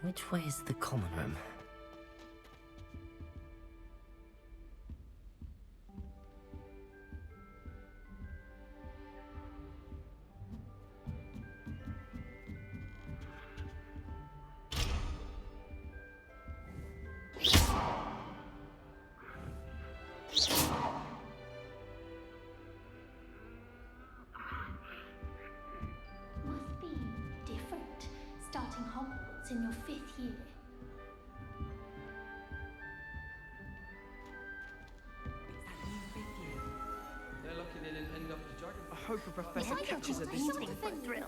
Which way is the common room? Must be different starting Hogwarts in your 5th year. They're lucky they didn't end up as dragon. I hope a professor Why catches her don't this you time. think for thrill?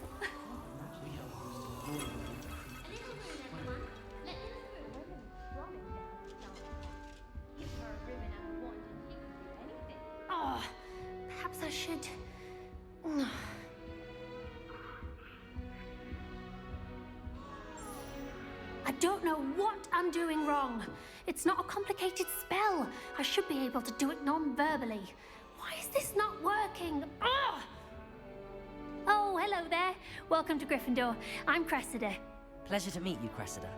Oh, perhaps I should. I don't know what I'm doing wrong. It's not a complicated spell. I should be able to do it non-verbally. Why is this not working? Ugh! Oh, hello there. Welcome to Gryffindor. I'm Cressida. Pleasure to meet you, Cressida.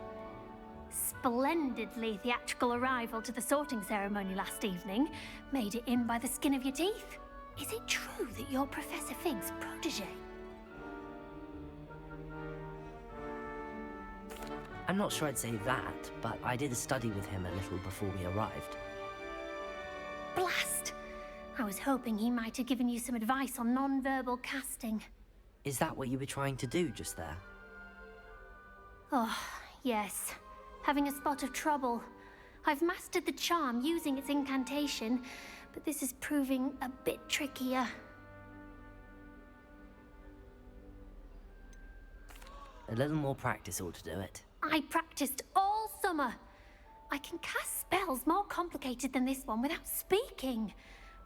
Splendidly theatrical arrival to the sorting ceremony last evening. Made it in by the skin of your teeth. Is it true that you're Professor Fig's protege? I'm not sure I'd say that, but I did study with him a little before we arrived. Blast! I was hoping he might have given you some advice on non-verbal casting. Is that what you were trying to do just there? Oh, yes. Having a spot of trouble. I've mastered the charm using its incantation, but this is proving a bit trickier. A little more practice ought to do it. I practiced all summer. I can cast spells more complicated than this one without speaking.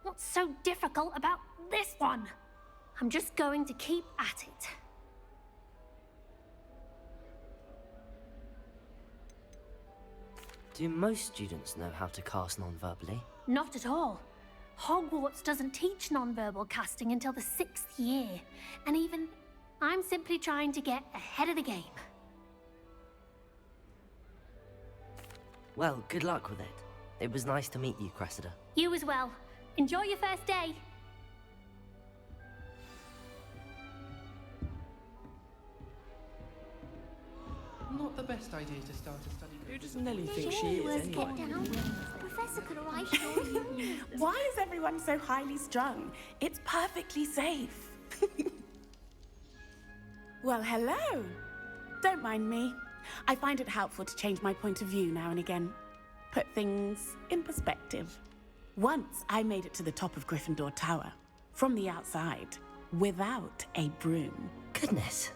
What's so difficult about this one? I'm just going to keep at it. Do most students know how to cast non-verbally? Not at all. Hogwarts doesn't teach non-verbal casting until the 6th year. And even, I'm simply trying to get ahead of the game. Well, good luck with it. It was nice to meet you, Cressida. You as well. Enjoy your first day. Not the best idea to start a study group. Who does Nelly think she is anyway? Professor could arrive shortly. Why is everyone so highly strung? It's perfectly safe. Well, hello. Don't mind me. I find it helpful to change my point of view now and again. Put things in perspective. Once I made it to the top of Gryffindor Tower, from the outside, without a broom. Goodness.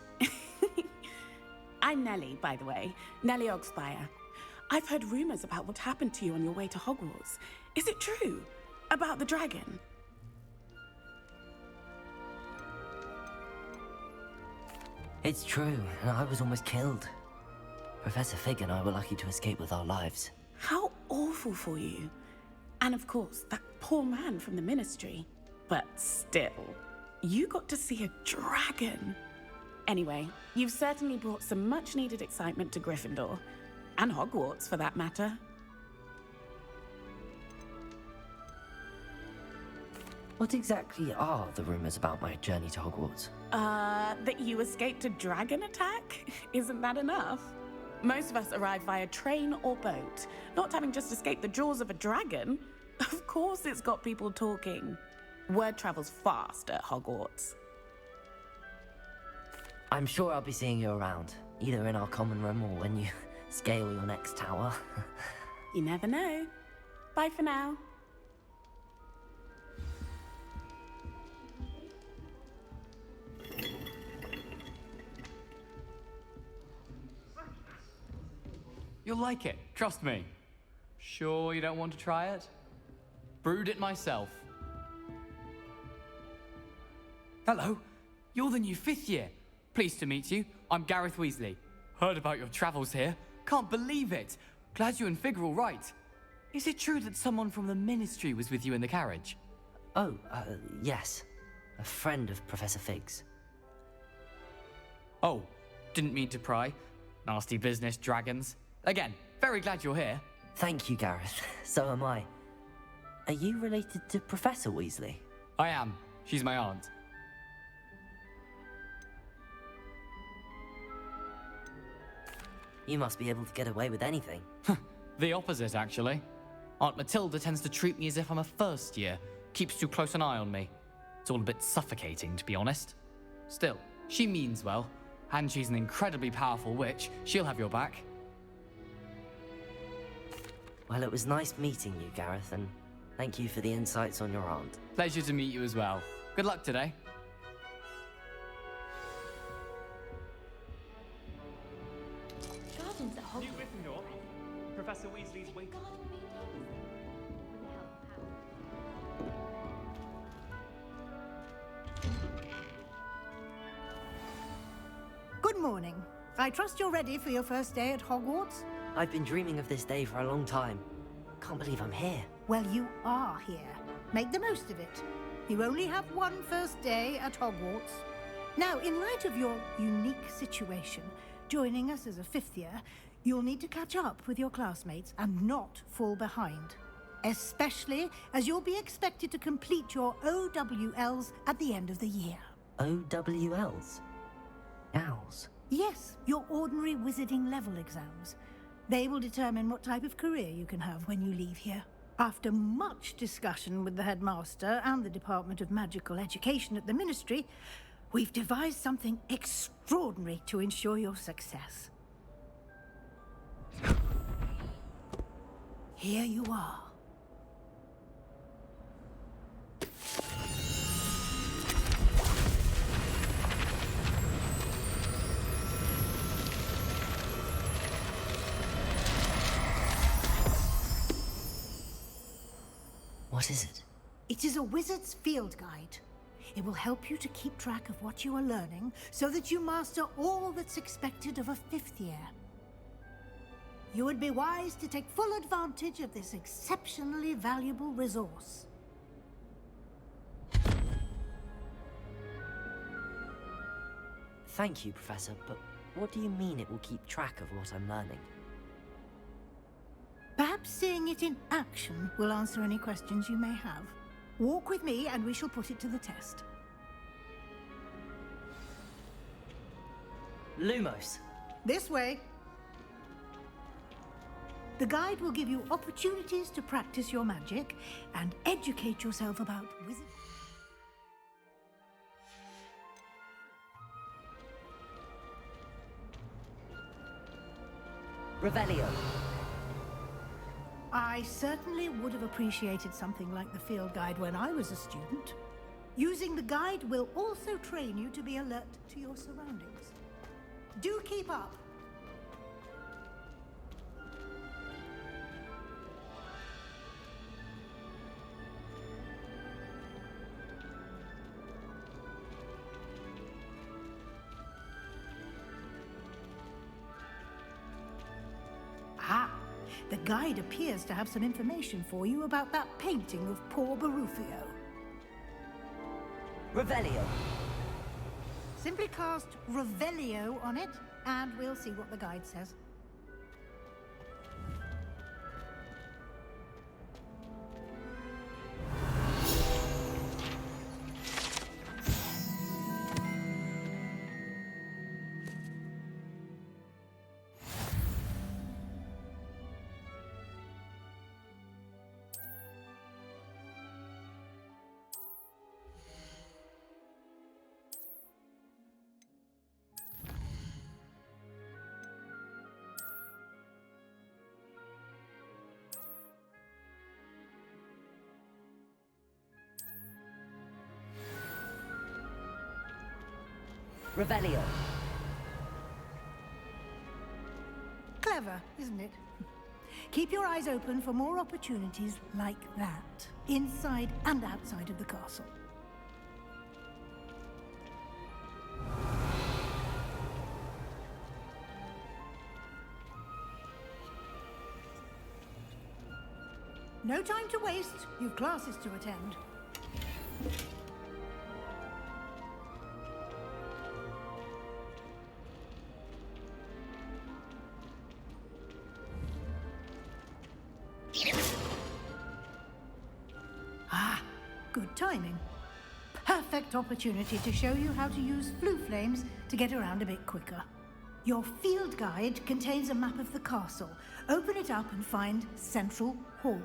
I'm Nelly, by the way. Nelly Ogspire. I've heard rumors about what happened to you on your way to Hogwarts. Is it true? About the dragon? It's true, and I was almost killed. Professor Fig and I were lucky to escape with our lives. How awful for you. And of course, that poor man from the Ministry. But still, you got to see a dragon. Anyway, you've certainly brought some much-needed excitement to Gryffindor. And Hogwarts, for that matter. What exactly are the rumors about my journey to Hogwarts? That you escaped a dragon attack? Isn't that enough? Most of us arrive via train or boat. Not having just escaped the jaws of a dragon. Of course it's got people talking. Word travels fast at Hogwarts. I'm sure I'll be seeing you around, either in our common room or when you scale your next tower. You never know. Bye for now. You'll like it, trust me. Sure you don't want to try it? Brewed it myself. Hello, you're the new 5th year. Pleased to meet you. I'm Gareth Weasley. Heard about your travels here. Can't believe it. Glad you and Fig are all right. Is it true that someone from the Ministry was with you in the carriage? Oh, yes. A friend of Professor Fig's. Oh, didn't mean to pry. Nasty business, dragons. Again, very glad you're here. Thank you, Gareth. So am I. Are you related to Professor Weasley? I am. She's my aunt. You must be able to get away with anything. The opposite, actually. Aunt Matilda tends to treat me as if I'm a first year, keeps too close an eye on me. It's all a bit suffocating, to be honest. Still, she means well, and she's an incredibly powerful witch. She'll have your back. Well, it was nice meeting you, Gareth, and thank you for the insights on your aunt. Pleasure to meet you as well. Good luck today. Gardens at Hogwarts. New Gryffindor, Professor Weasley's waiting. Good morning. I trust you're ready for your first day at Hogwarts? I've been dreaming of this day for a long time. Can't believe I'm here. Well, you are here. Make the most of it. You only have one first day at Hogwarts. Now, in light of your unique situation, joining us as a fifth year, you'll need to catch up with your classmates and not fall behind. Especially as you'll be expected to complete your OWLs at the end of the year. OWLs? Owls? Yes, your ordinary wizarding level exams. They will determine what type of career you can have when you leave here. After much discussion with the headmaster and the Department of Magical Education at the Ministry, we've devised something extraordinary to ensure your success. Here you are. What is it? It is a wizard's field guide. It will help you to keep track of what you are learning so that you master all that's expected of a fifth year. You would be wise to take full advantage of this exceptionally valuable resource. Thank you, Professor, but what do you mean it will keep track of what I'm learning? Perhaps seeing it in action will answer any questions you may have. Walk with me and we shall put it to the test. Lumos! This way. The guide will give you opportunities to practice your magic and educate yourself about wizardry. Revelio! I certainly would have appreciated something like the field guide when I was a student. Using the guide will also train you to be alert to your surroundings. Do keep up. Ah, the guide appears to have some information for you about that painting of poor Barufio. Revelio! Simply cast Revelio on it, and we'll see what the guide says. Revelio! Clever, isn't it? Keep your eyes open for more opportunities like that, inside and outside of the castle. No time to waste. You've classes to attend. timing. Perfect opportunity to show you how to use flue flames to get around a bit quicker. Your field guide contains a map of the castle. Open it up and find Central Hall.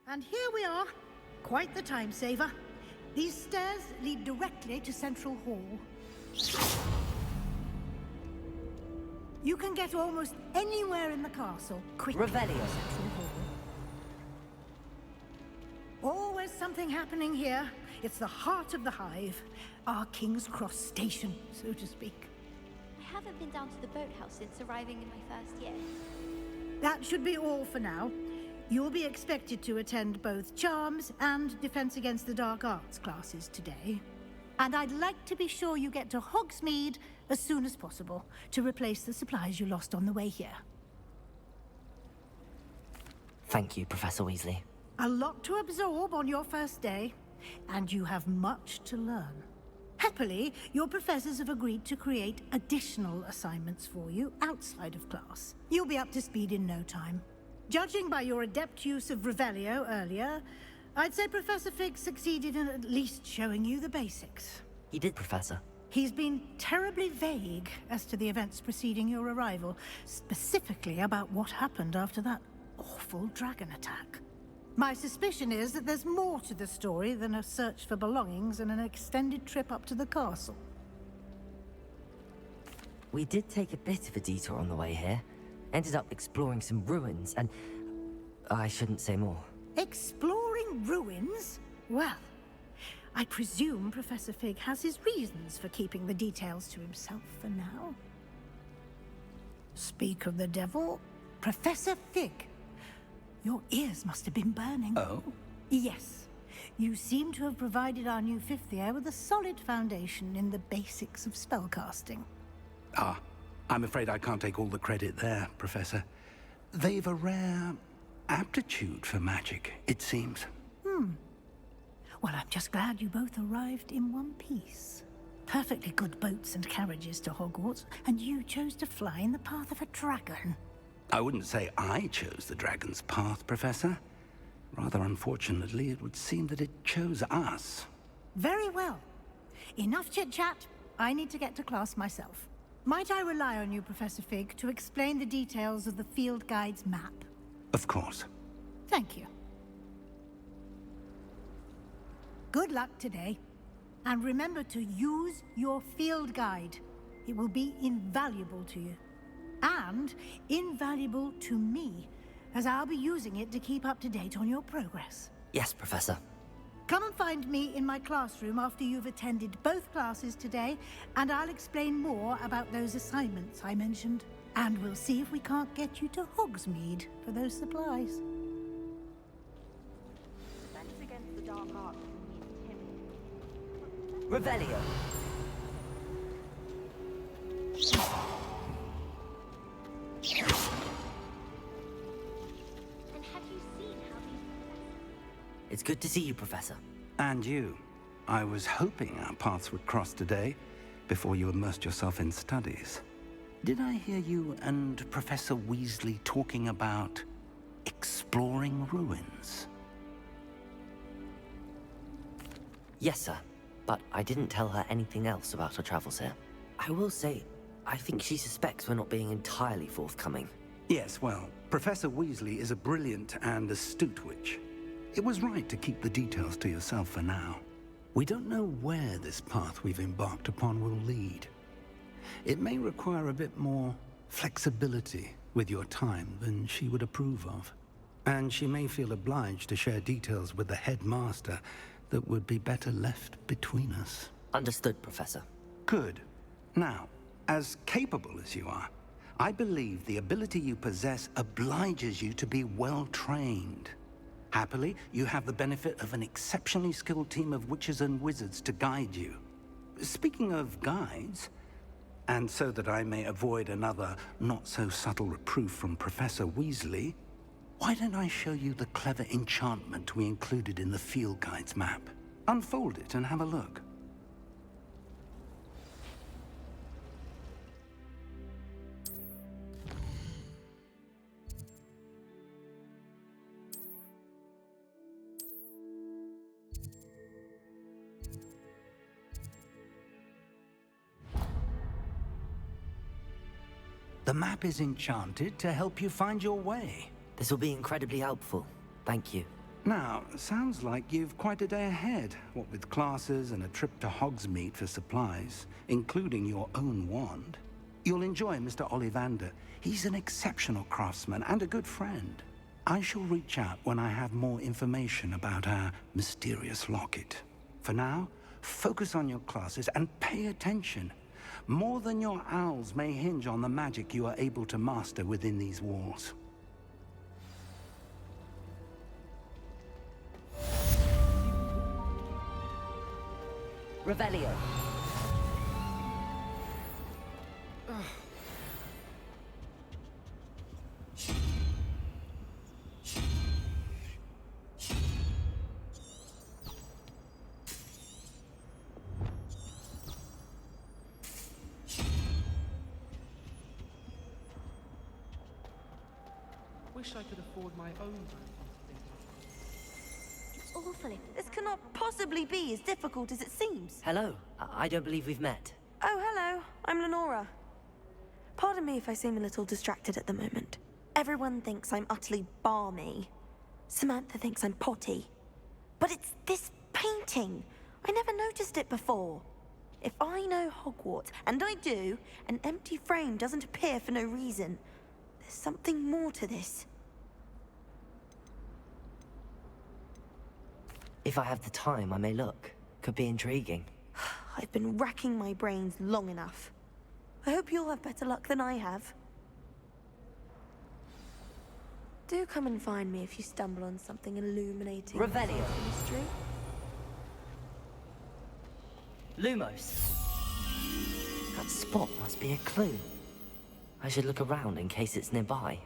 And here we are. Quite the time saver. These stairs lead directly to Central Hall. You can get almost anywhere in the castle quickly. Revelio. Central Hall. Always something happening here. It's the heart of the hive. Our King's Cross station, so to speak. I haven't been down to the boathouse since arriving in my first year. That should be all for now. You'll be expected to attend both Charms and Defense Against the Dark Arts classes today. And I'd like to be sure you get to Hogsmeade as soon as possible to replace the supplies you lost on the way here. Thank you, Professor Weasley. A lot to absorb on your first day, and you have much to learn. Happily, your professors have agreed to create additional assignments for you outside of class. You'll be up to speed in no time. Judging by your adept use of Revelio earlier, I'd say Professor Fig succeeded in at least showing you the basics. He did, Professor. He's been terribly vague as to the events preceding your arrival, specifically about what happened after that awful dragon attack. My suspicion is that there's more to the story than a search for belongings and an extended trip up to the castle. We did take a bit of a detour on the way here. Ended up exploring some ruins, and I shouldn't say more. Exploring ruins? Well, I presume Professor Fig has his reasons for keeping the details to himself for now. Speak of the devil, Professor Fig. Your ears must have been burning. Oh? Yes. You seem to have provided our new fifth year with a solid foundation in the basics of spellcasting. Ah, I'm afraid I can't take all the credit there, Professor. They've a rare aptitude for magic, it seems. Well, I'm just glad you both arrived in one piece. Perfectly good boats and carriages to Hogwarts, and you chose to fly in the path of a dragon. I wouldn't say I chose the dragon's path, Professor. Rather unfortunately, it would seem that it chose us. Very well. Enough chit-chat. I need to get to class myself. Might I rely on you, Professor Fig, to explain the details of the field guide's map? Of course. Thank you. Good luck today. And remember to use your field guide. It will be invaluable to you. And invaluable to me, as I'll be using it to keep up to date on your progress. Yes, Professor. Come and find me in my classroom after you've attended both classes today, and I'll explain more about those assignments I mentioned. And we'll see if we can't get you to Hogsmeade for those supplies. Defense against the dark arts can be intimidating. Revelio. And have you seen how these Good to see you, Professor. And you. I was hoping our paths would cross today, before you immersed yourself in studies. Did I hear you and Professor Weasley talking about exploring ruins? Yes, sir. But I didn't tell her anything else about her travels here. I will say, I think she suspects we're not being entirely forthcoming. Yes, well, Professor Weasley is a brilliant and astute witch. It was right to keep the details to yourself for now. We don't know where this path we've embarked upon will lead. It may require a bit more flexibility with your time than she would approve of. And she may feel obliged to share details with the headmaster that would be better left between us. Understood, Professor. Good. Now, as capable as you are, I believe the ability you possess obliges you to be well trained. Happily, you have the benefit of an exceptionally skilled team of witches and wizards to guide you. Speaking of guides, and so that I may avoid another not-so-subtle reproof from Professor Weasley, why don't I show you the clever enchantment we included in the field guide's map? Unfold it and have a look. The map is enchanted to help you find your way. This will be incredibly helpful. Thank you. Now, sounds like you've quite a day ahead, what with classes and a trip to Hogsmeade for supplies, including your own wand. You'll enjoy Mr. Ollivander. He's an exceptional craftsman and a good friend. I shall reach out when I have more information about our mysterious locket. For now, focus on your classes and pay attention. More than your owls may hinge on the magic you are able to master within these walls. Revelio. Wish I could afford my own It's awful. This cannot possibly be as difficult as it seems. Hello. I don't believe we've met. Oh, hello. I'm Lenora. Pardon me if I seem a little distracted at the moment. Everyone thinks I'm utterly balmy. Samantha thinks I'm potty. But it's this painting. I never noticed it before. If I know Hogwarts, and I do, an empty frame doesn't appear for no reason. There's something more to this. If I have the time, I may look. Could be intriguing. I've been racking my brains long enough. I hope you'll have better luck than I have. Do come and find me if you stumble on something illuminating. Revelio. Mystery. Lumos. That spot must be a clue. I should look around in case it's nearby.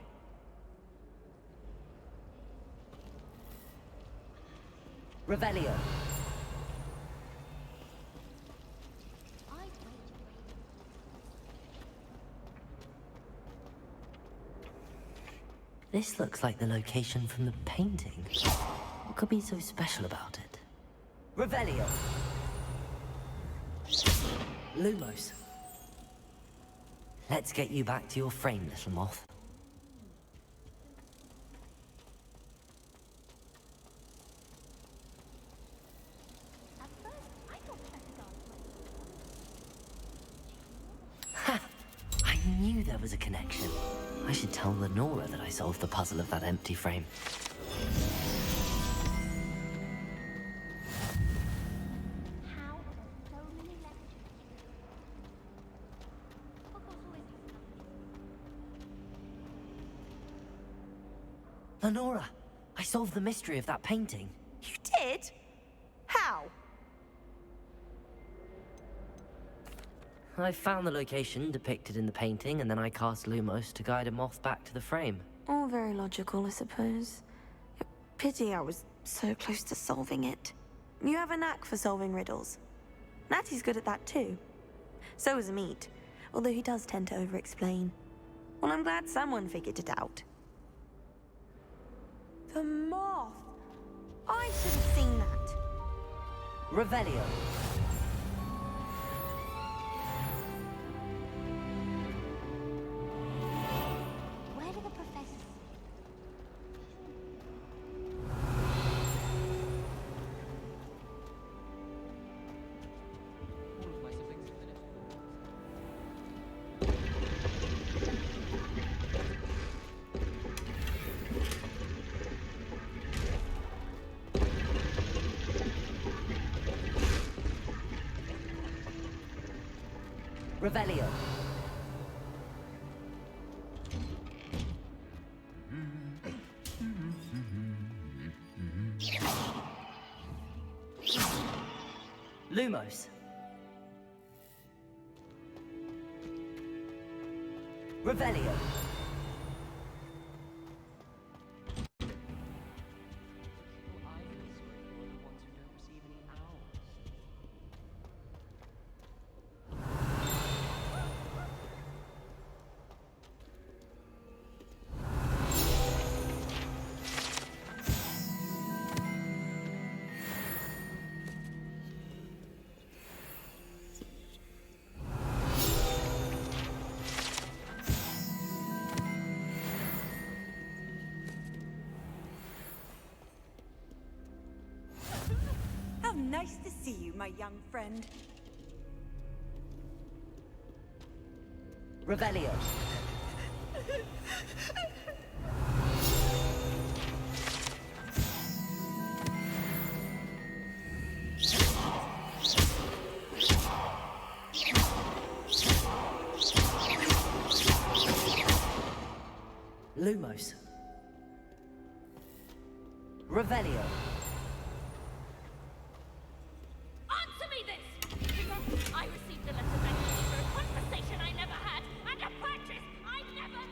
Revelio. This looks like the location from the painting. What could be so special about it? Revelio. Lumos. Let's get you back to your frame, little moth. Ha! I knew there was a connection. I should tell Lenora that I solved the puzzle of that empty frame. Lenora, I solved the mystery of that painting. You did? How? I found the location depicted in the painting, and then I cast Lumos to guide a moth back to the frame. All very logical, I suppose. Pity I was So close to solving it. You have a knack for solving riddles. Natty's good at that too. So is Meat, although he does tend to over-explain. Well, I'm glad someone figured it out. The moth! I should have seen that. Revelio. Where do the professors... Revelio. Lumos. Revelio. How nice to see you, my young friend. Revelio. Lumos. Revelio. Answer me this! I received a letter thanking me for a conversation I never had, and a purchase I never...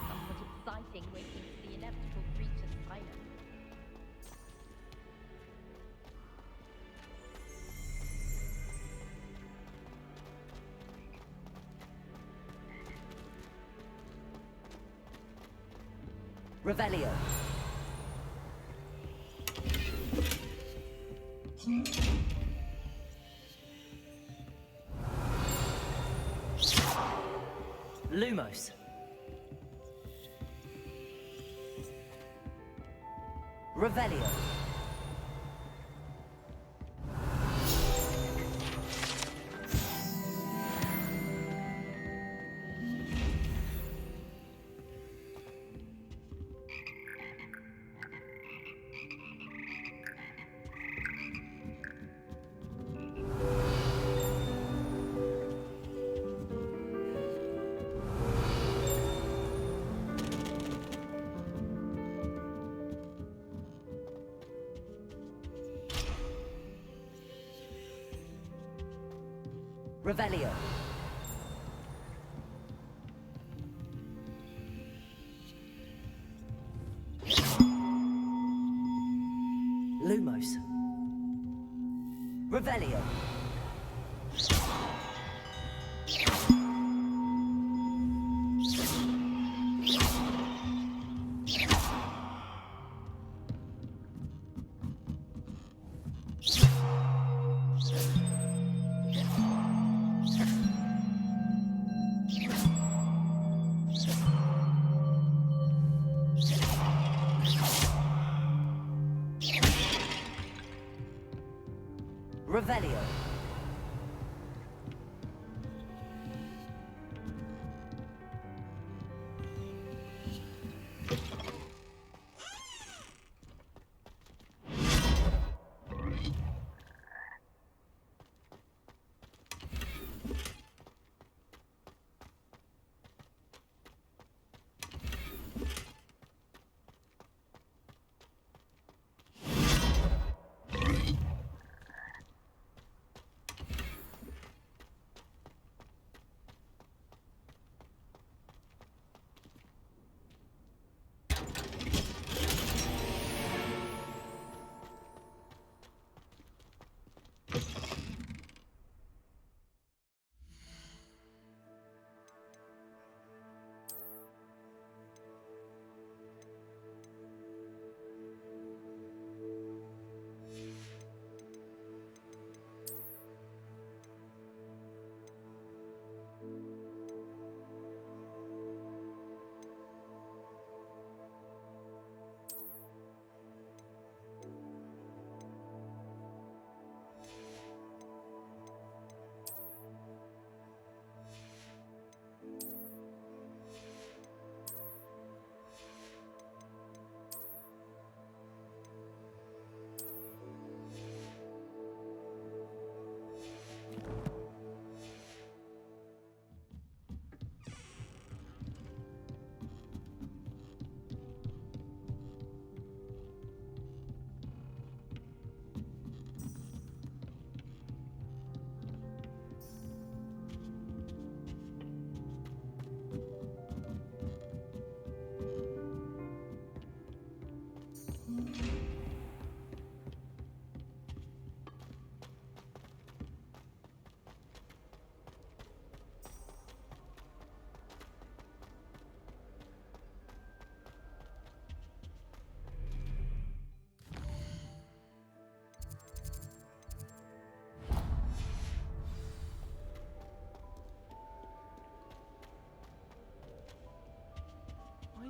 Somewhat exciting waiting for the inevitable breach of silence. Revelio. Lumos. Revelio. Revelio. Lumos. Revelio. Revelio.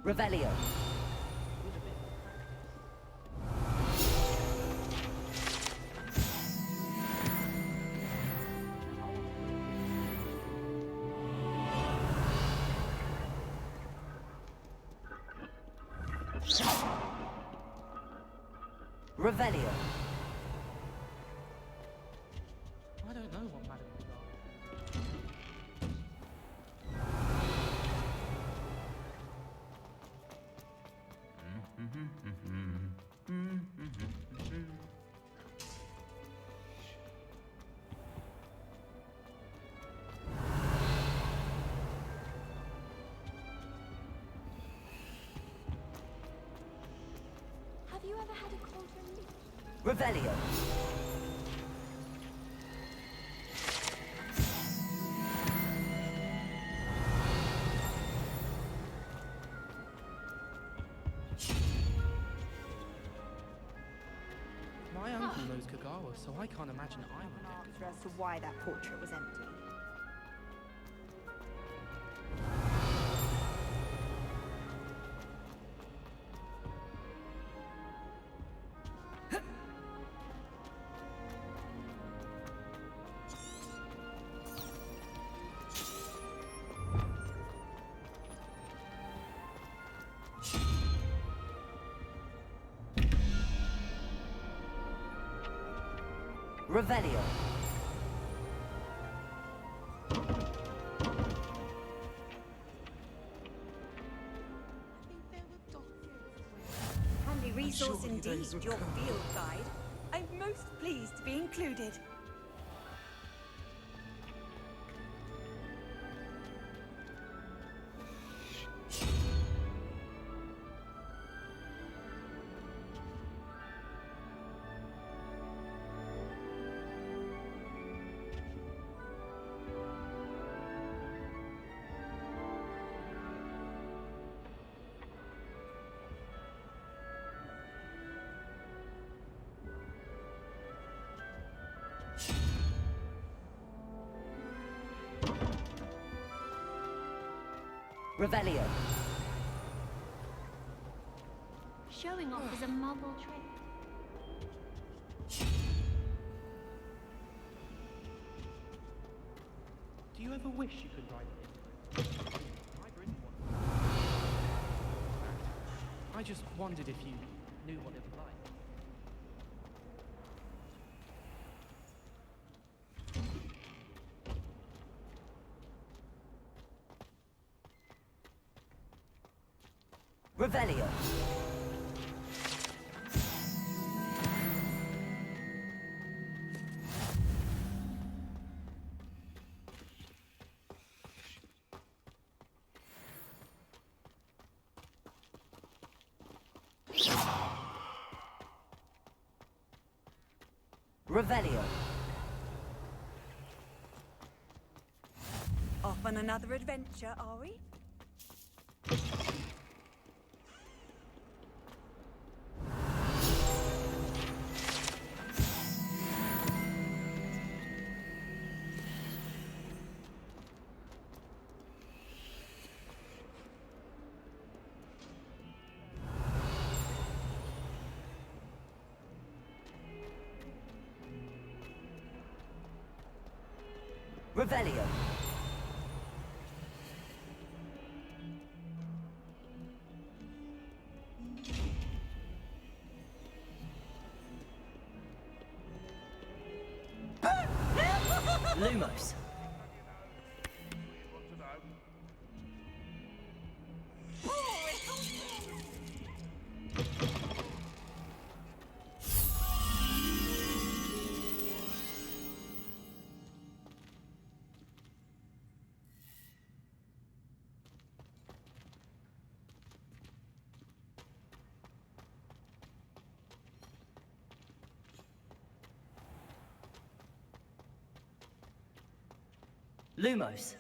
Revelio. With a bit of Revelio. I don't know what Madame Regal. Have you ever had a cauldron leak? Revelio. My uncle knows Kagawa, so I can't imagine I would get Answer as to why that portrait was empty. Revelio. Handy resource Surely indeed, those were your cool. field guide. I'm most pleased to be included. Revelio. Showing off is a mobile trick. Do you ever wish you could ride it? I'd really want. I just wondered if you knew what it was like. Revelio. Revelio. Off on another adventure, are we? Revelio. Lumos. Lumos.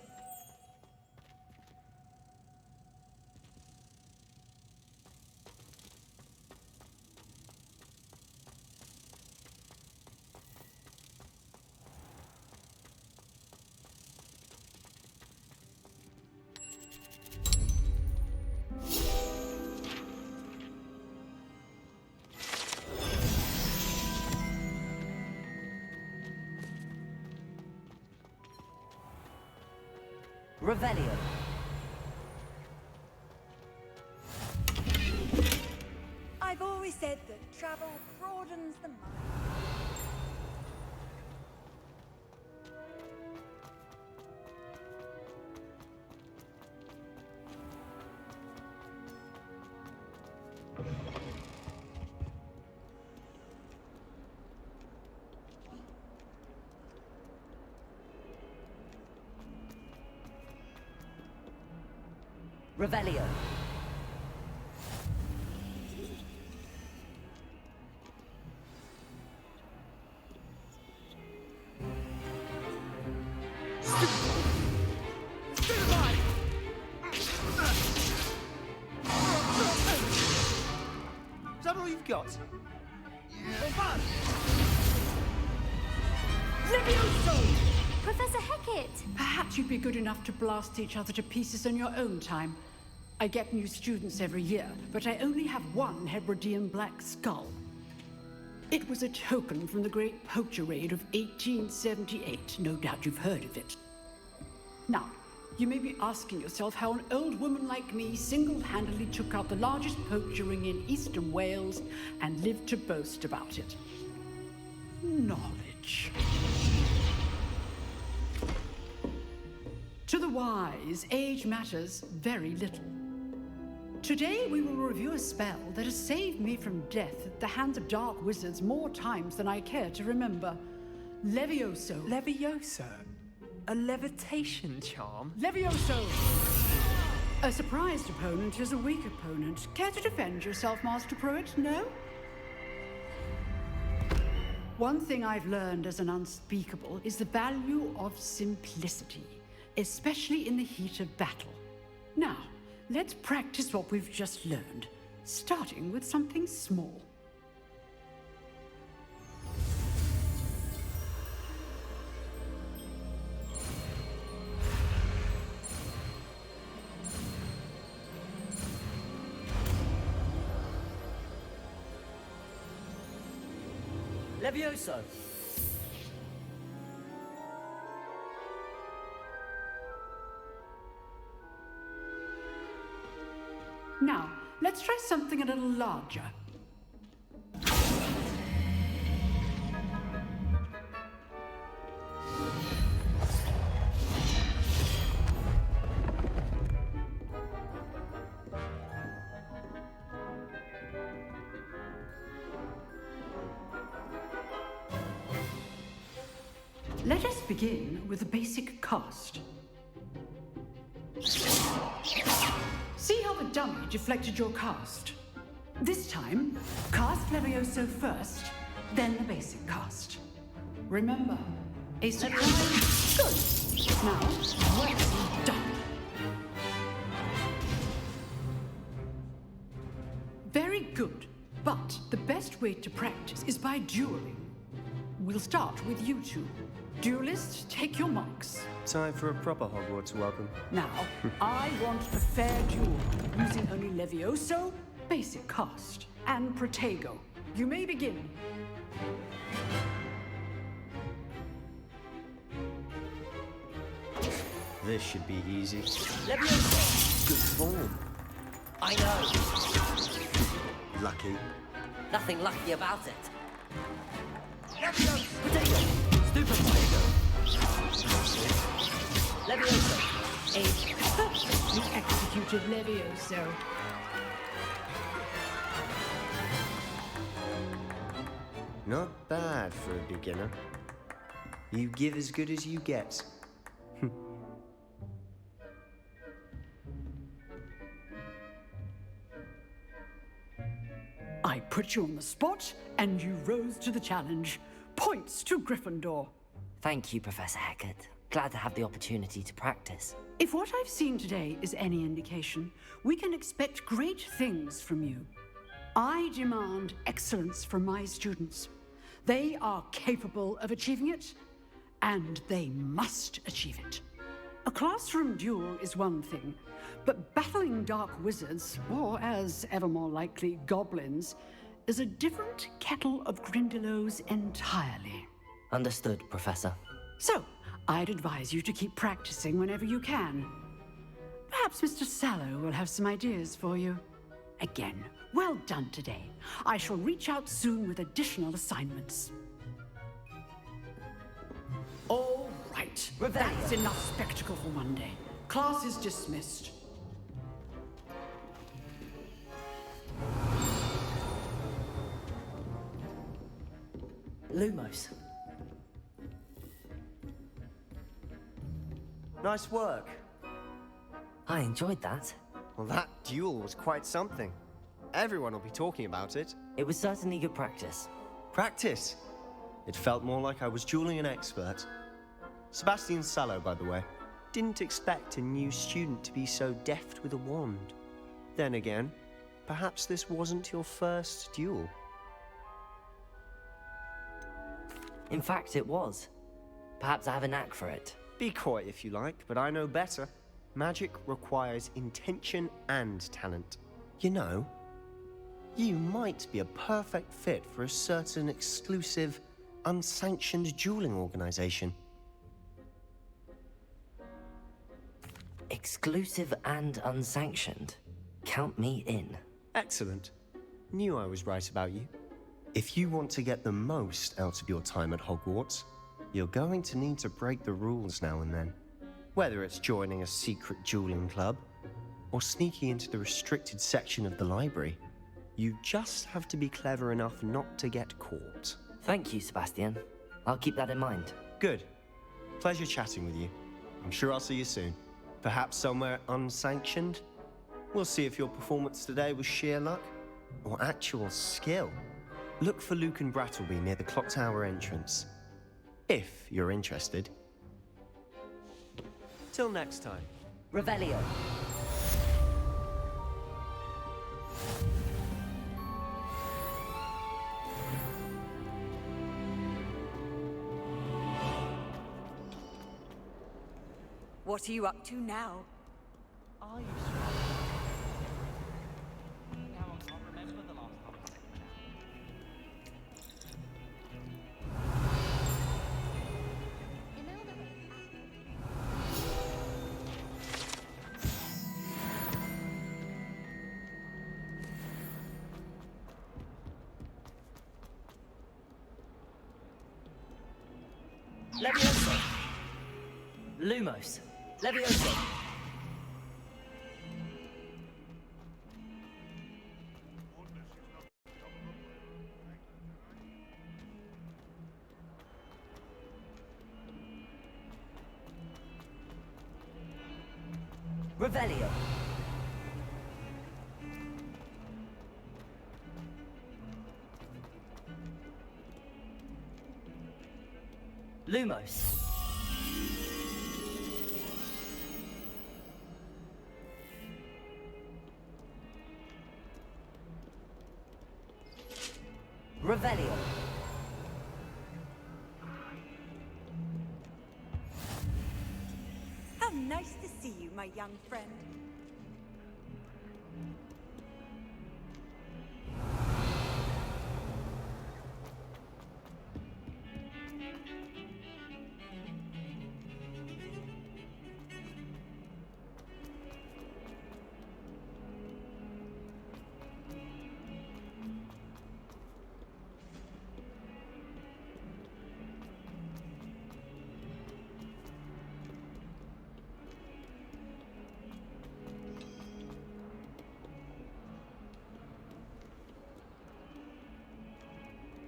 Revelio. I've always said that travel broadens the mind. Revelio. Is that all you've got? Professor Hecat! Perhaps you'd be good enough to blast each other to pieces in your own time. I get new students every year, but I only have one Hebridean black skull. It was a token from the Great Poacher Raid of 1878. No doubt you've heard of it. Now, you may be asking yourself how an old woman like me single-handedly took out the largest poacher ring in eastern Wales and lived to boast about it. Knowledge. To the wise, age matters very little. Today we will review a spell that has saved me from death at the hands of dark wizards more times than I care to remember. Levioso. Levioso? A levitation charm? Levioso! A surprised opponent is a weak opponent. Care to defend yourself, Master Pruitt? No? One thing I've learned as an unspeakable is the value of simplicity, especially in the heat of battle. Now, let's practice what we've just learned, starting with something small. Levioso. Now, let's try something a little larger. Let us begin with a basic cast. See how the dummy deflected your cast? This time, cast Levioso first, then the basic cast. Remember, a surprise. Good. Now, well done. Very good, but the best way to practice is by dueling. We'll start with you two. Duelists, take your marks. Time for a proper Hogwarts welcome. Now, I want a fair duel, using only Levioso, basic cast, and Protego. You may begin. This should be easy. Levioso. Good form. I know. Lucky. Nothing lucky about it. Levioso. Protego. Stupid Protego. Levioso. A perfectly executed Levioso. Not bad for a beginner. You give as good as you get. I put you on the spot, and you rose to the challenge. Points to Gryffindor. Thank you, Professor Hecat. Glad to have the opportunity to practice. If what I've seen today is any indication, we can expect great things from you. I demand excellence from my students. They are capable of achieving it, and they must achieve it. A classroom duel is one thing, but battling dark wizards, or as ever more likely, goblins, is a different kettle of Grindylows entirely. Understood, Professor. So, I'd advise you to keep practicing whenever you can. Perhaps Mr. Sallow will have some ideas for you. Again, well done today. I shall reach out soon with additional assignments. All right, that's enough spectacle for one day. Class is dismissed. Lumos. Nice work. I enjoyed that. Well, that duel was quite something. Everyone will be talking about it. It was certainly good practice. Practice? It felt more like I was dueling an expert. Sebastian Sallow, by the way. Didn't expect a new student to be so deft with a wand. Then again, perhaps this wasn't your first duel. In fact, it was. Perhaps I have a knack for it. Be coy if you like, but I know better. Magic requires intention and talent. You know, you might be a perfect fit for a certain exclusive, unsanctioned dueling organization. Exclusive and unsanctioned. Count me in. Excellent. Knew I was right about you. If you want to get the most out of your time at Hogwarts, you're going to need to break the rules now and then. Whether it's joining a secret dueling club, or sneaking into the restricted section of the library, you just have to be clever enough not to get caught. Thank you, Sebastian. I'll keep that in mind. Good. Pleasure chatting with you. I'm sure I'll see you soon. Perhaps somewhere unsanctioned? We'll see if your performance today was sheer luck, or actual skill. Look for Luke and Brattleby near the clock tower entrance. If you're interested. Till next time. Revelio. What are you up to now? Are you sure? Now I can't remember the last time I went Levioso. Lumos. Levioso. Revelio. Lumos. Revelio. How nice to see you, my young friend.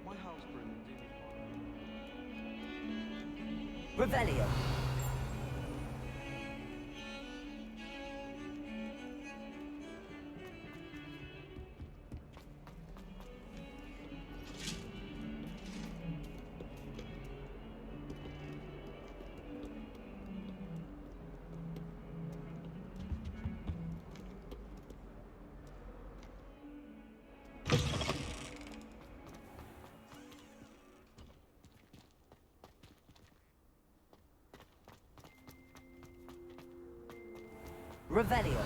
My house broom will do me fine. Revelio. Revelio.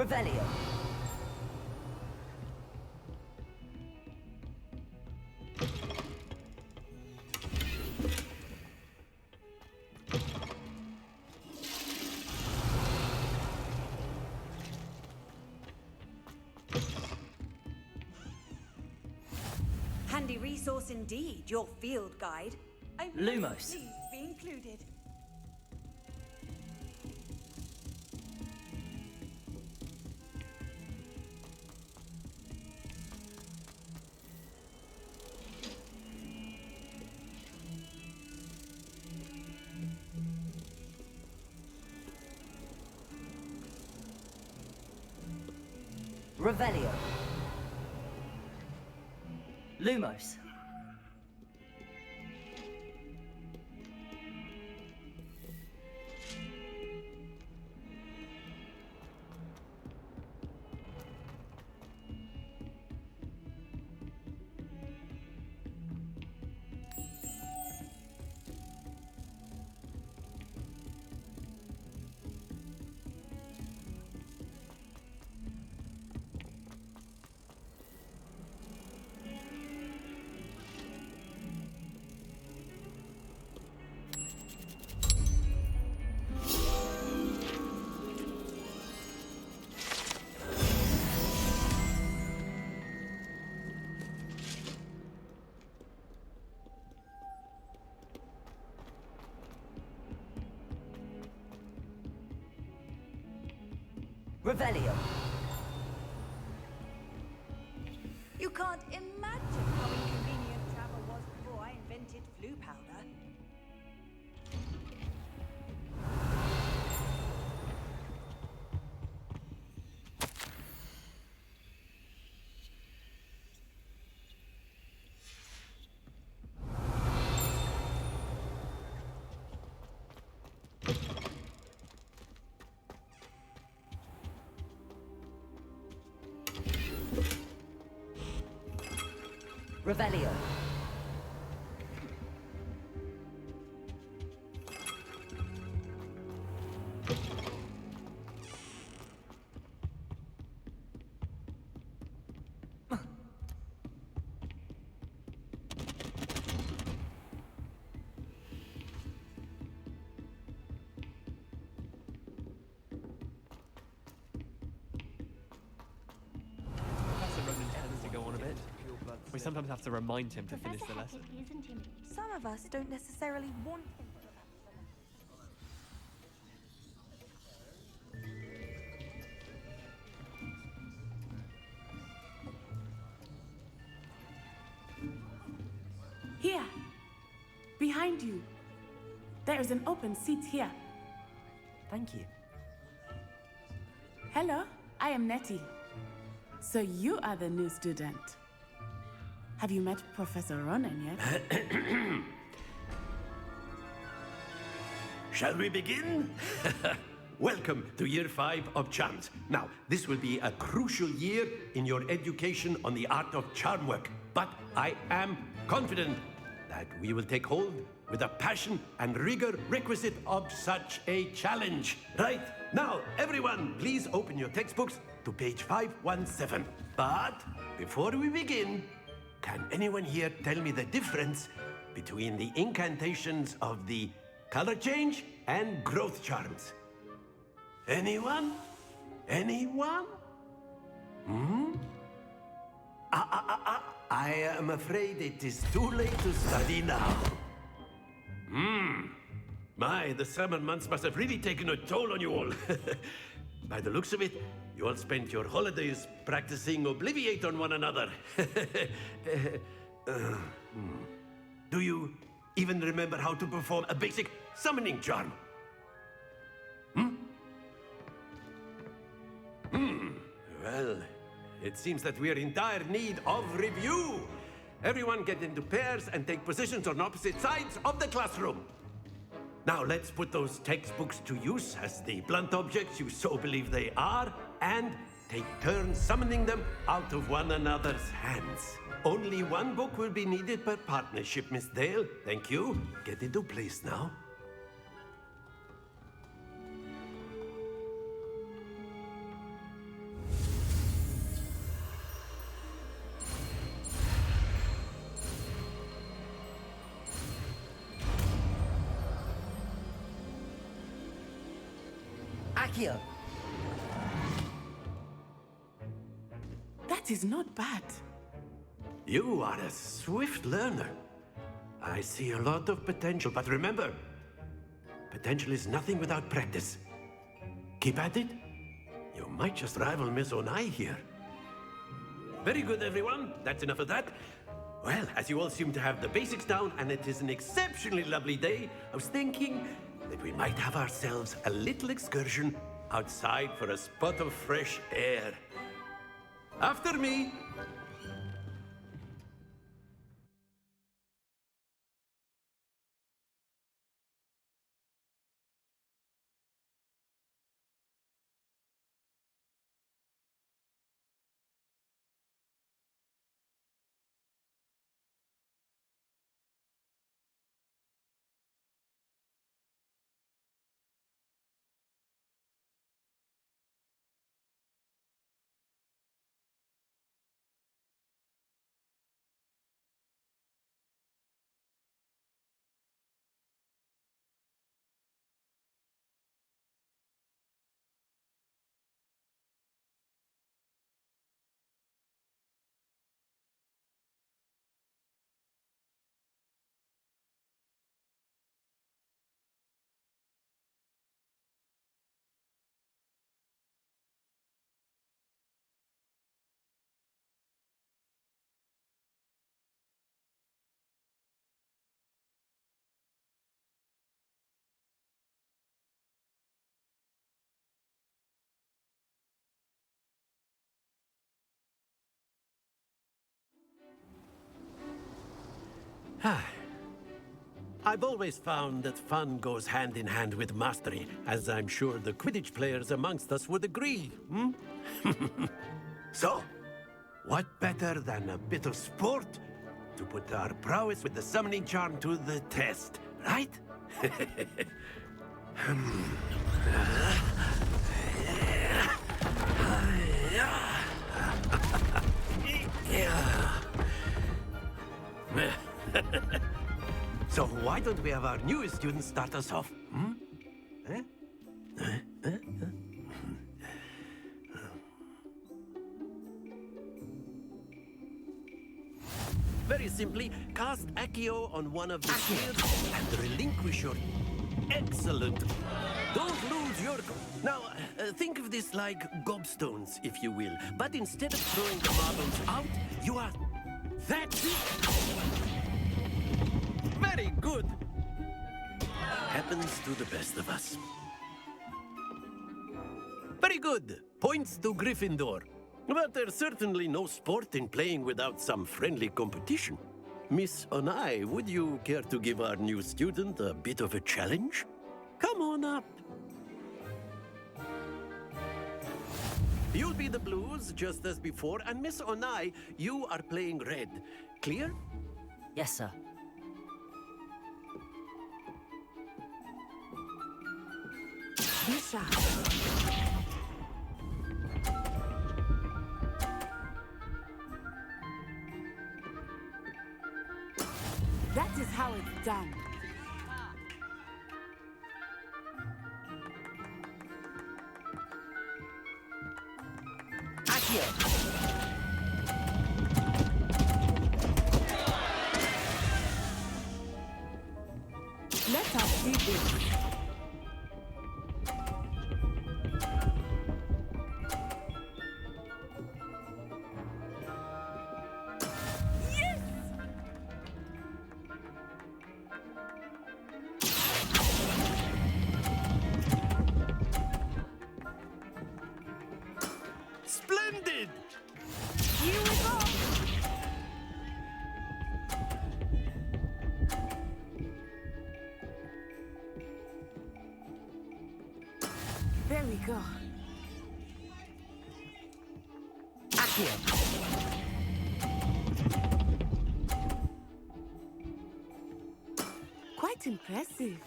Revelio. Handy resource indeed, your field guide. I'm very Lumos. pleased to be included. Revelio. Lumos. Revelio. You can't imagine how inconvenient travel was before I invented flu powder. Revelio. Professor Ronan tends to go on a bit. We sometimes have to remind him to finish the lesson. Some of us don't necessarily want him to remember Here, behind you. There is an open seat here. Thank you. Hello, I am Nettie. So you are the new student. Have you met Professor Ronan yet? Shall we begin? Welcome to Year 5 of Charms. Now, this will be a crucial year in your education on the art of charm work. But I am confident that we will take hold with the passion and rigor requisite of such a challenge. Right, now, everyone, please open your textbooks to page 517. But before we begin, can anyone here tell me the difference between the incantations of the color change and growth charms? Anyone? Anyone? I am afraid it is too late to study now. My, the summer months must have really taken a toll on you all. By the looks of it, you all spent your holidays practicing Obliviate on one another. Do you even remember how to perform a basic summoning charm? Well, it seems that we are in dire need of review. Everyone get into pairs and take positions on opposite sides of the classroom. Now let's put those textbooks to use as the blunt objects you so believe they are, and take turns summoning them out of one another's hands. Only one book will be needed per partnership, Miss Dale. Thank you. Get into place now. Accio! That is not bad. You are a swift learner. I see a lot of potential, but remember, potential is nothing without practice. Keep at it. You might just rival Miss Onai here. Very good, everyone. That's enough of that. Well, as you all seem to have the basics down, and it is an exceptionally lovely day, I was thinking that we might have ourselves a little excursion outside for a spot of fresh air. After me. I've always found that fun goes hand in hand with mastery, as I'm sure the Quidditch players amongst us would agree, hmm? So, what better than a bit of sport to put our prowess with the summoning charm to the test, right? So why don't we have our newest student start us off? Very simply, cast Accio on one of the spheres and relinquish your... Excellent! Don't lose your... Now, think of this like gobstones, if you will. But instead of throwing the marbles out, you are... That's it! Very good! Happens to the best of us. Very good! Points to Gryffindor. But there's certainly no sport in playing without some friendly competition. Miss Onai, would you care to give our new student a bit of a challenge? Come on up. You'll be the blues, just as before, and Miss Onai, you are playing red. Clear? Yes, sir. Misha. That is how it's done. Let us see this. Splendid! Here we go! There we go. Quite impressive.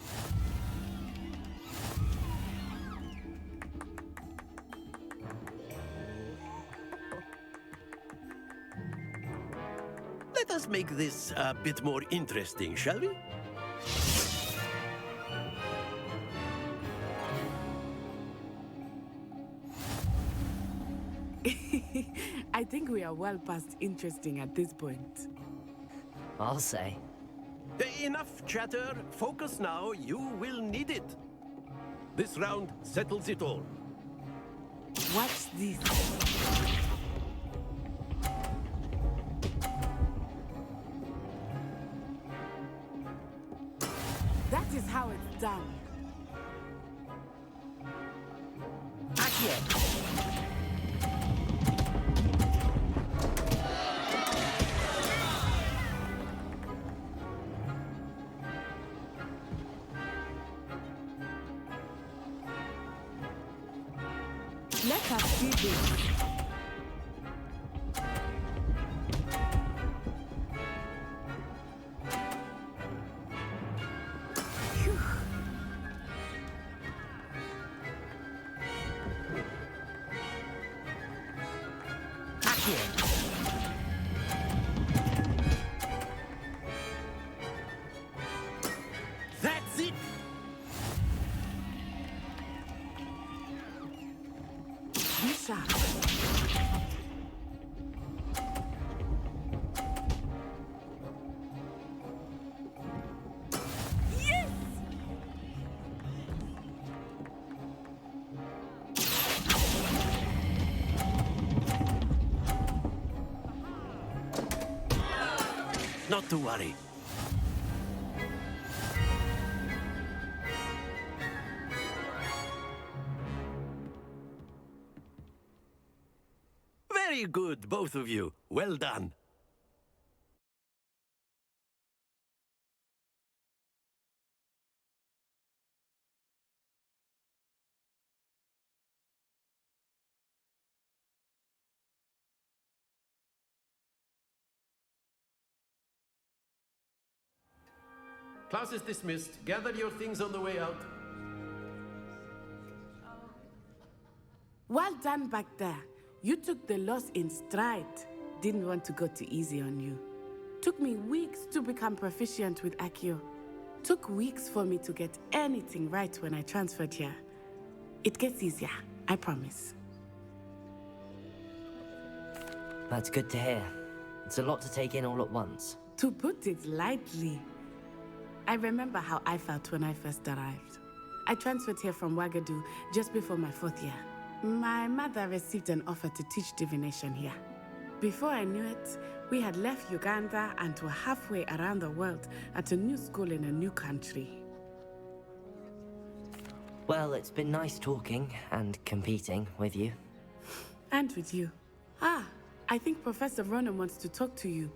Let us make this a bit more interesting, shall we? I think we are well past interesting at this point. I'll say. Enough chatter. Focus now. You will need it. This round settles it all. What's this? That is how it's done. Accio! Let us do this. That's it. Be sharp. Yes! Not to worry. Very good, both of you. Well done. Class is dismissed. Gather your things on the way out. Well done back there. You took the loss in stride. Didn't want to go too easy on you. Took me weeks to become proficient with Accio. Took weeks for me to get anything right when I transferred here. It gets easier, I promise. That's good to hear. It's a lot to take in all at once. To put it lightly, I remember how I felt when I first arrived. I transferred here from Wagadu just before my 4th year. My mother received an offer to teach divination here. Before I knew it, we had left Uganda and were halfway around the world at a new school in a new country. Well, it's been nice talking and competing with you. And with you. Ah, I think Professor Ronan wants to talk to you.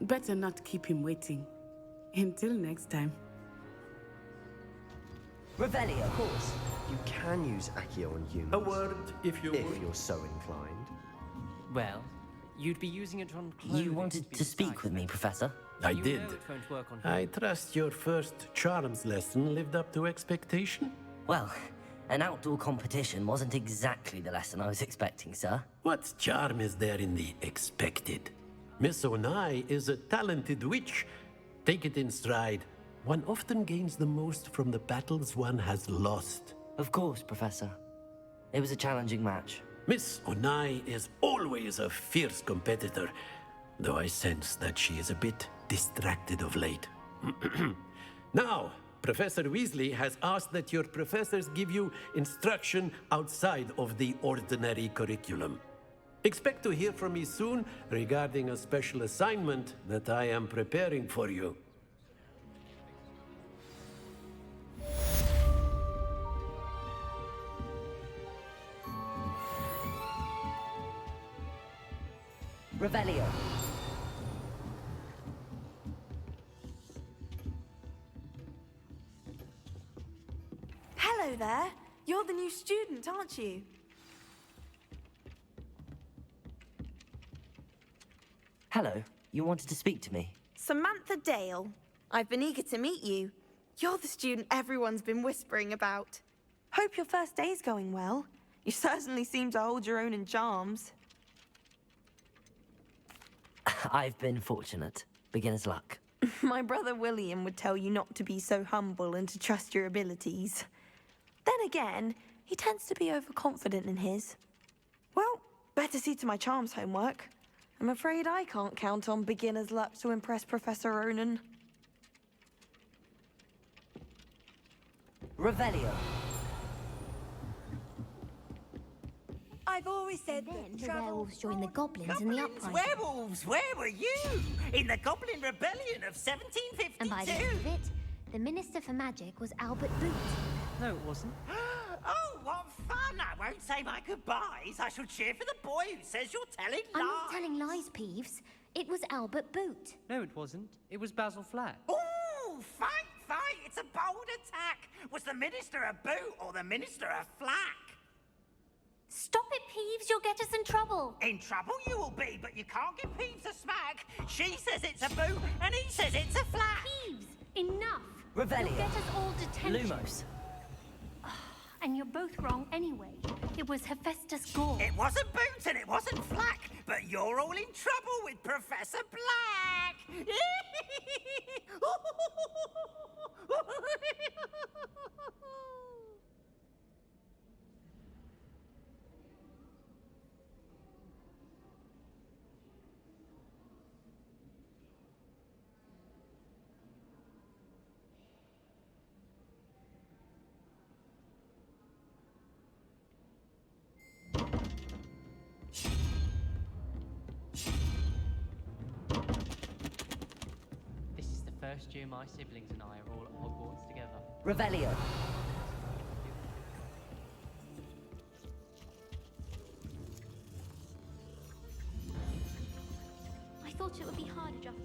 Better not keep him waiting. Until next time. Revelio. Of course, you can use Accio on humans. A word, if you If would. you're so inclined. Well, you'd be using it on clothing. You wanted to speak with me, Professor? I You did. know it won't work on I trust your first charms lesson lived up to expectation? Well, an outdoor competition wasn't exactly the lesson I was expecting, sir. What charm is there in the expected? Miss Onai is a talented witch. Take it in stride. One often gains the most from the battles one has lost. Of course, Professor. It was a challenging match. Miss Onai is always a fierce competitor, though I sense that she is a bit distracted of late. Now, Professor Weasley has asked that your professors give you instruction outside of the ordinary curriculum. Expect to hear from me soon regarding a special assignment that I am preparing for you. Revelio. Hello there. You're the new student, aren't you? Hello. You wanted to speak to me? Samantha Dale. I've been eager to meet you. You're the student everyone's been whispering about. Hope your first day's going well. You certainly seem to hold your own in charms. I've been fortunate. Beginner's luck. My brother William would tell you not to be so humble and to trust your abilities. Then again, he tends to be overconfident in his. Well, Better see to my charms homework. I'm afraid I can't count on beginner's luck to impress Professor Ronan. Revelio. I've always said Then that the travel... werewolves joined the goblins in the uprising. Werewolves, where were you? In the Goblin Rebellion of 1752? And by the end of it, the Minister for Magic was Albert Boot. No, it wasn't. Oh, what fun! I won't say my goodbyes. I shall cheer for the boy who says you're telling lies. I'm not telling lies, Peeves. It was Albert Boot. No, it wasn't. It was Basil Flat. Ooh, fight! It's a bold attack. Was the Minister a boot or the Minister a flack? Stop it, Peeves. You'll get us in trouble. In trouble you will be, but you can't give Peeves a smack. She says it's a boot, and he says it's a flack. Peeves, enough. Revelio. You'll get us all detention. Lumos. And you're both wrong anyway. It was Hephaestus Gore. It wasn't boot and it wasn't flack, but you're all in trouble with Professor Black. This is the first year my siblings and I are all at Hogwarts together. Revelio. I thought it would be harder just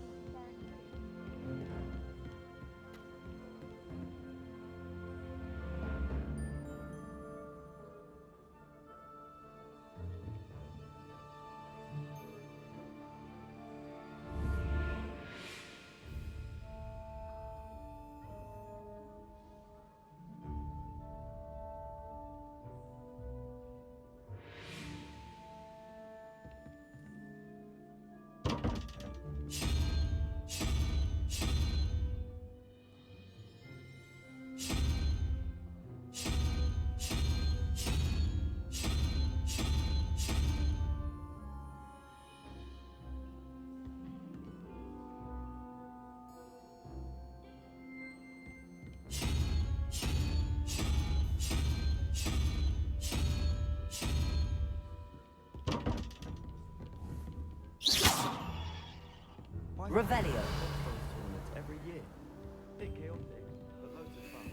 Revelio. Tournaments every year. Bit chaotic, but loads of fun.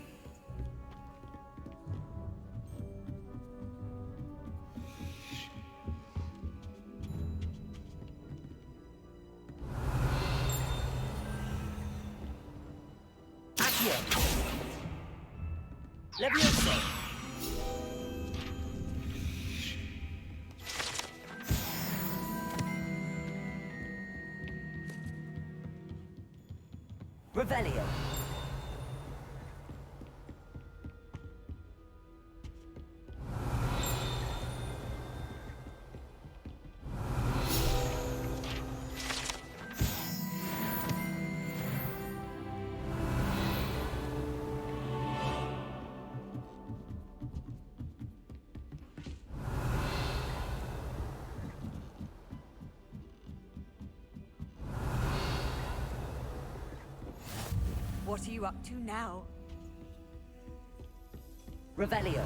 Accio. Levioso. Revelio. What are you up to now? Revelio.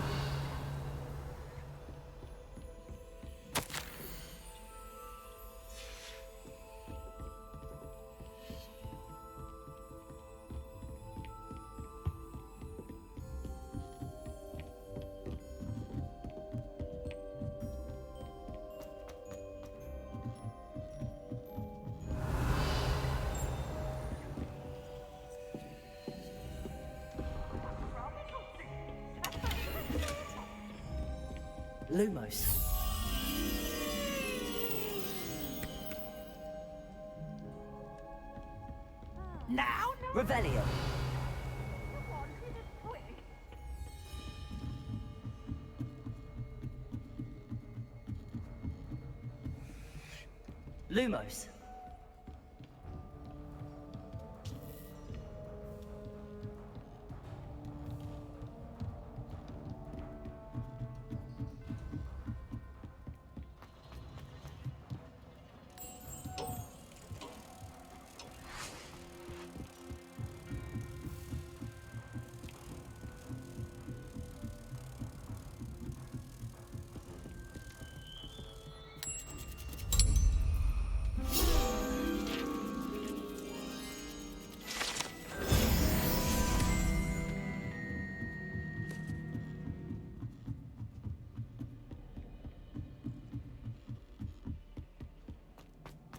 Lumos. Now? Revelio. Lumos.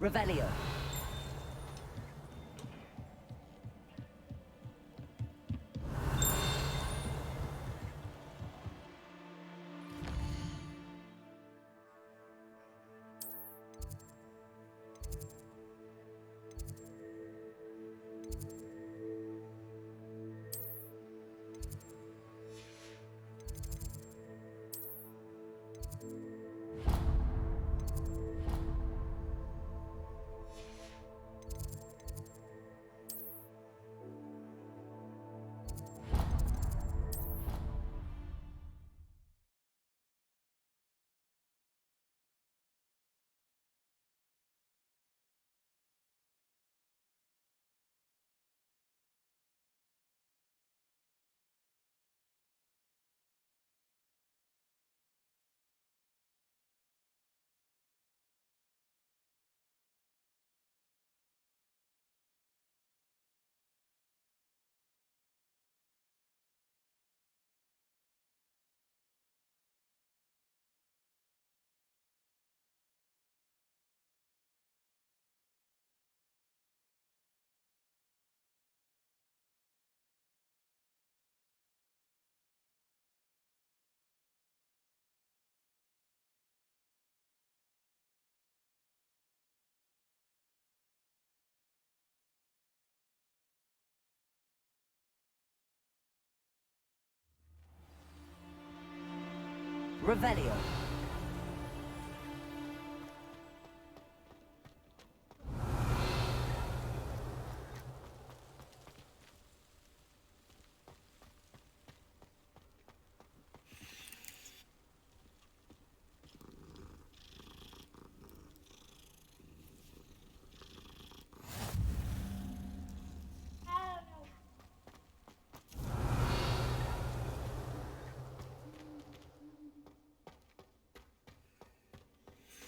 Revelio. Revelio.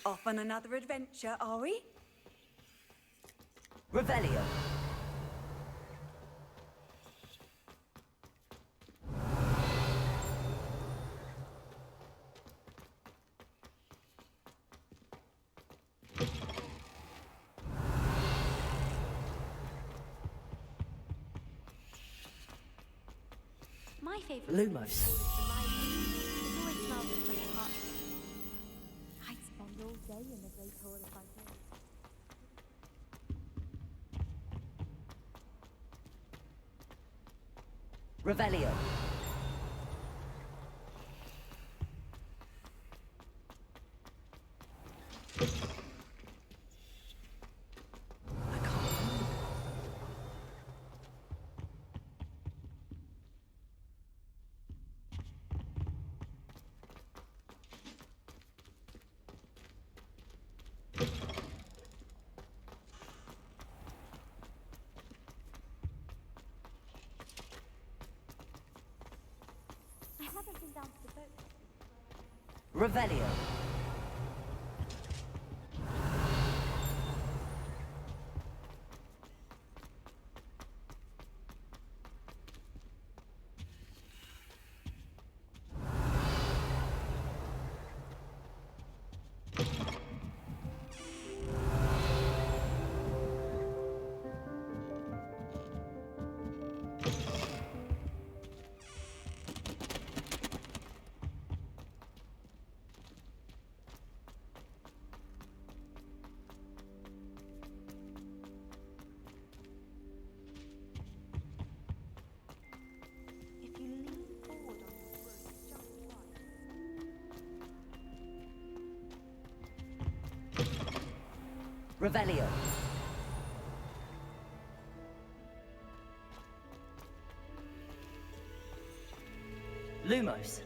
Off on another adventure, are we? Revelio. My favorite. Lumos. It always smells of fresh hot. I'd spend all day in the Great Hall if I could. Revelio. I haven't been down to the boat. Revelio. If you lean forward on your foot just once. Revelio. Lumos.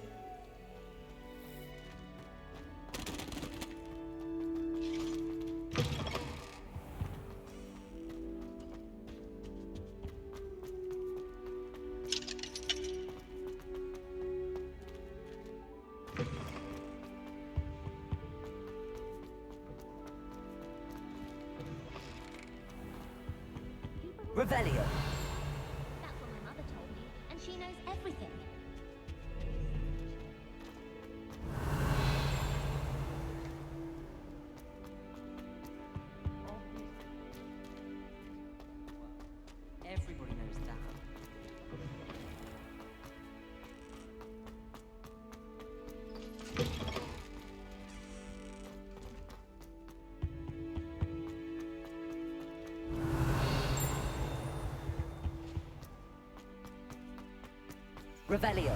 Revelio. That's what my mother told me, and she knows everything. Revelio.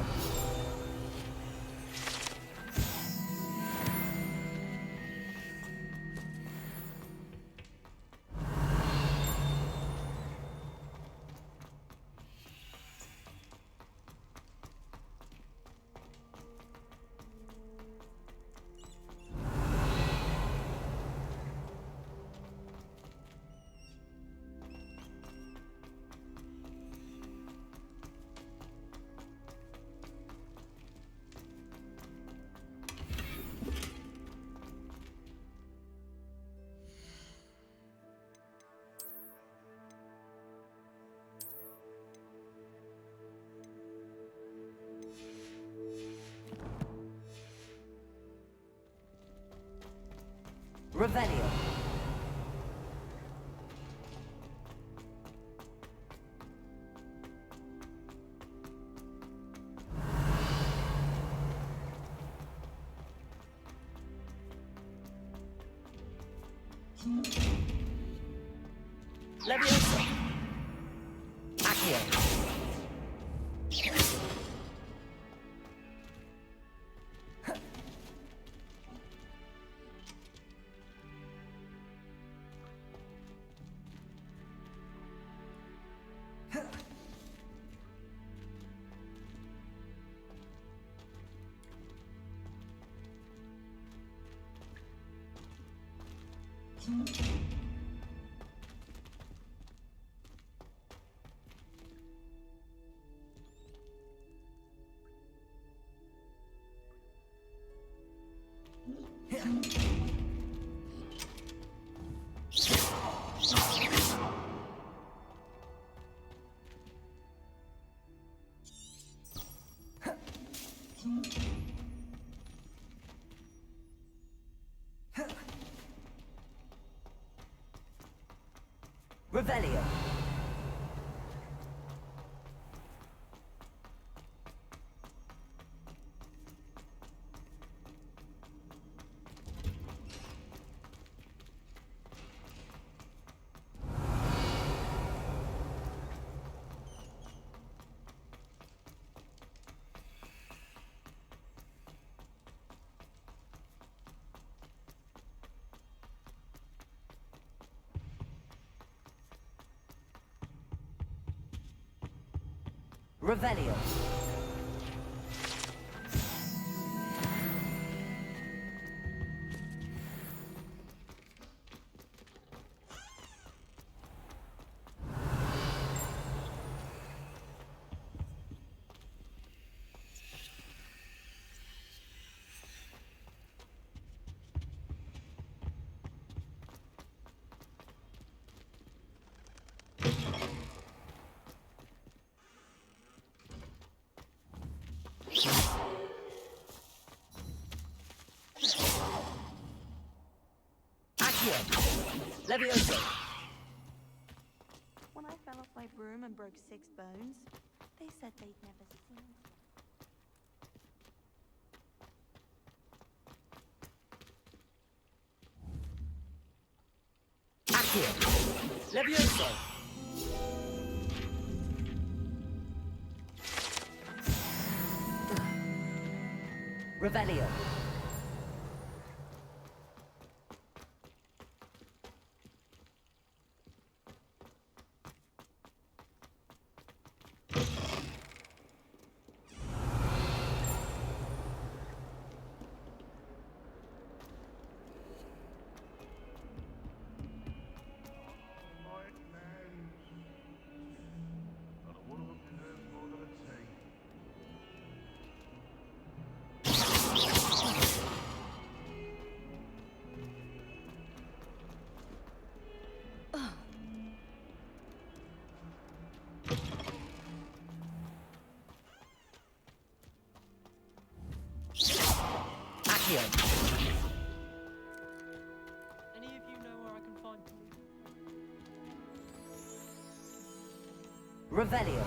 Revelio. Leviosa. Accio. Revelio. Revelio. Leviosa. When I fell off my broom and broke 6 bones, they said they'd never seen it. Accio. Leviosa. Revelio. Accio. Any of you know where I can find them? Revelio.